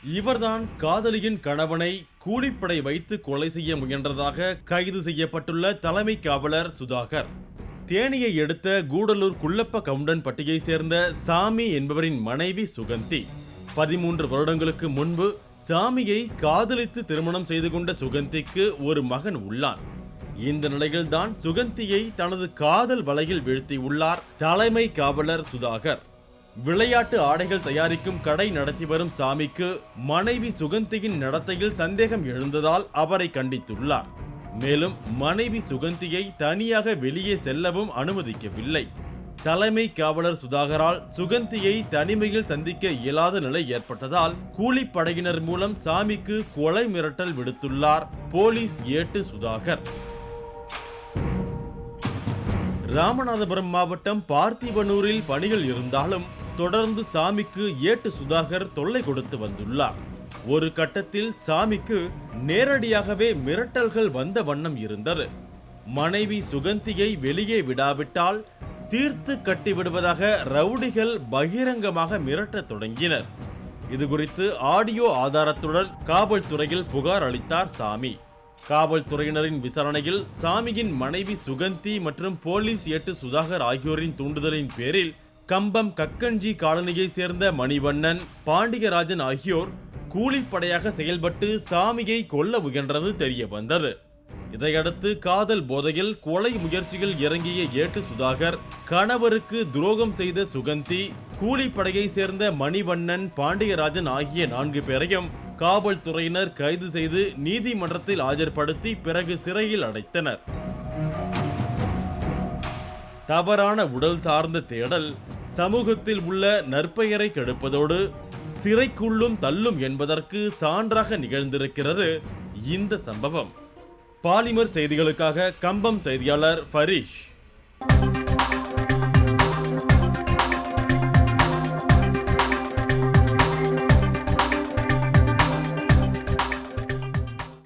இவர்தான் காதலியின் கணவனை கூலிப்படை வைத்து கொலை செய்ய முயன்றதாக கைது செய்யப்பட்டுள்ள தலைமை காவலர் சுதாகர். தேனியை எடுத்த கூடலூர் குள்ளப்ப கவுண்டன்பட்டியை சேர்ந்த சாமி என்பவரின் மனைவி சுகந்தி. 13 வருடங்களுக்கு முன்பு சாமியை காதலித்து திருமணம் செய்து கொண்ட சுகந்திக்கு ஒரு மகன் உள்ளான். இந்த நிலையில்தான் சுகந்தியை தனது காதல் வலையில் வீழ்த்தியுள்ளார் தலைமை காவலர் சுதாகர். விளையாட்டு ஆடைகள் தயாரிக்கும் கடை நடத்தி வரும் சாமிக்கு மனைவி சுகந்தியின் நடத்தையில் சந்தேகம் எழுந்ததால் அவரை கண்டித்துள்ளார். மேலும் மனைவி சுகந்தியை தனியாக வெளியே செல்லவும் அனுமதிக்கவில்லை. தலைமை காவலர் சுதாகரால் சுகந்தியை தனிமையில் சந்திக்க இயலாத நிலை ஏற்பட்டதால் கூலிப்படையினர் மூலம் சாமிக்கு கொலை மிரட்டல் விடுத்துள்ளார் போலீஸ் ஏட்டு சுதாகர். ராமநாதபுரம் மாவட்டம் பார்த்திபனூரில் பணிகள் இருந்தாலும் தொடர்ந்து சாமிக்கு ஏட்டு சுதாகர் தொல்லை கொடுத்து வந்துள்ளார். ஒரு கட்டத்தில் சாமிக்கு நேரடியாகவே மிரட்டல்கள் வந்த வண்ணம் இருந்தது. மனைவி சுகந்தியை வெளியே விடாவிட்டால் தீர்த்து கட்டிவிடுவதாக ரவுடிகள் பகிரங்கமாக மிரட்டத் தொடங்கினர். இதுகுறித்து ஆடியோ ஆதாரத்துடன் காவல்துறையில் புகார் அளித்தார் சாமி. காவல்துறையினரின் விசாரணையில் சாமியின் மனைவி சுகந்தி மற்றும் போலீஸ் ஏட்டு சுதாகர் ஆகியோரின் தூண்டுதலின் பேரில் கம்பம் கக்கஞ்சி காலனியை சேர்ந்த மணிவண்ணன், பாண்டியராஜன் ஆகியோர் கூலிப்படையாக செயல்பட்டு சாமியை கொல்ல முயன்றது தெரிய வந்தது. இதையடுத்து காதல் போதையில் கொலை முயற்சியில் இறங்கிய ஏட்டு சுதாகர், கணவருக்கு துரோகம் செய்த சுகந்தி, கூலிப்படையை சேர்ந்த மணிவண்ணன், பாண்டியராஜன் ஆகிய 4 பேரையும் காவல்துறையினர் கைது செய்து நீதிமன்றத்தில் ஆஜர்படுத்தி பிறகு சிறையில் அடைத்தனர். தவறான உடல் சார்ந்த தேடல் சமூகத்தில் உள்ள நற்பெயரை கெடுப்பதோடு சிறைக்குள்ளும் தள்ளும் என்பதற்கு சான்றாக நிகழ்ந்திருக்கிறது இந்த சம்பவம். பாலிமர் செய்திகளுக்காக கம்பம் செய்தியாளர் ஃபரீஷ்.